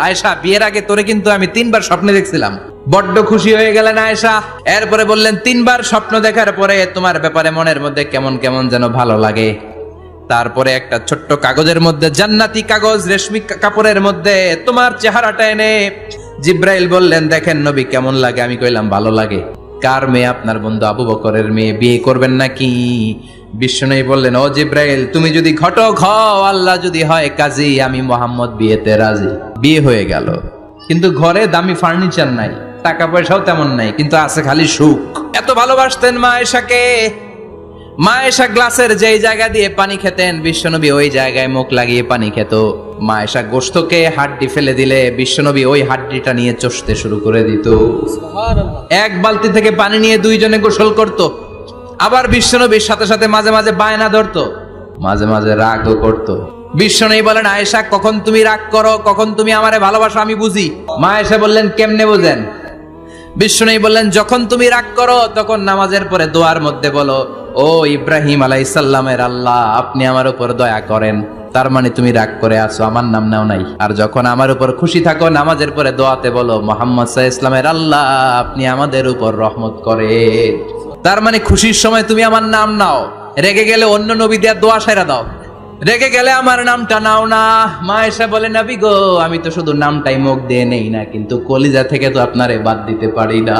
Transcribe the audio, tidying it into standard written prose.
আয়েশা, বিয়ের আগে তোরে কিন্তু আমি 3বার স্বপ্নে দেখছিলাম। বড্ড খুশি হয়ে গেলেন আয়েশা। এরপরে বললেন, 3বার স্বপ্ন দেখার পরে তোমার ব্যাপারে মনের মধ্যে কেমন কেমন যেন ভালো লাগে। তারপরে একটা ছোট্ট কাগজের মধ্যে, জান্নাতি কাগজ, রেশমি কাপড়ের মধ্যে তোমার চেহারাটা এনে জিব্রাইল বললেন, দেখেন নবী কেমন লাগে। আমি কইলাম, ভালো লাগে। কার মেয়ে? আপনার বন্ধু আবু বকরের মেয়ে। বিয়ে করবেন নাকি? বিশ্বনবী বললেন, ও জিব্রাইল, তুমি যদি ঘটক হও, আল্লাহ যদি হয় কাজী, আমি মোহাম্মদ বিয়েতে রাজি। বিয়ে হয়ে গেল, কিন্তু ঘরে দামি ফার্নিচার নাই, টাকা পয়সাও তেমন নাই, কিন্তু আছে খালি সুখ। এত ভালোবাসতেন মা আয়েশাকে। মা আয়েশা গ্লাসের যেই জায়গা দিয়ে পানি খেতেন, বিশ্বনবী ওই জায়গায় মুখ লাগিয়ে পানি খেত। মা আয়েশা গোশতকে হাড্ডি ফেলে দিলে বিশ্বনবী ওই হাড্ডিটা নিয়ে চষতে শুরু করে দিত। এক বালতি থেকে পানি নিয়ে দুইজনে গোসল করত। আবার বিশ্বনবীর সাথে সাথে মাঝে মাঝে বায়না ধরতো, মাঝে মাঝে রাগও করত। বিশ্বনবী বলেন, আয়েশা, কখন তুমি রাগ করো, কখন তুমি আমারে ভালোবাসো আমি বুঝি। মা আয়েশা বললেন, কেমনে বোঝেন? বিশ্বনবী বললেন, যখন তুমি রাগ করো তখন নামাজের পরে দোয়ার মধ্যে বলো, ও ইব্রাহিম আলাইহিস সালামের আল্লাহ, আপনি আমার উপর দয়া করেন। তার মানে তুমি রাগ করে আছো, আমার নাম নাও নাই। আর যখন আমার উপর খুশি থাকো, নামাজের পরে দোয়াতে বলো, মুহাম্মদ সাল্লাল্লাহু আলাইহি ওয়াসাল্লামের আল্লাহ, আপনি আমাদের উপর রহমত করেন। তার মানে খুশির সময় তুমি আমার নাম নাও, রেগে গেলে অন্য নবী দেয়া দোয়া সাইরা দাও, রেগে গেলে আমার নামটা নাও না। মা আয়েশা বলে, নবী গো, আমি তো শুধু নামটাই মুখ দিয়ে নেই না, কিন্তু কলিজা থেকে তো আপনারে বাদ দিতে পারি না।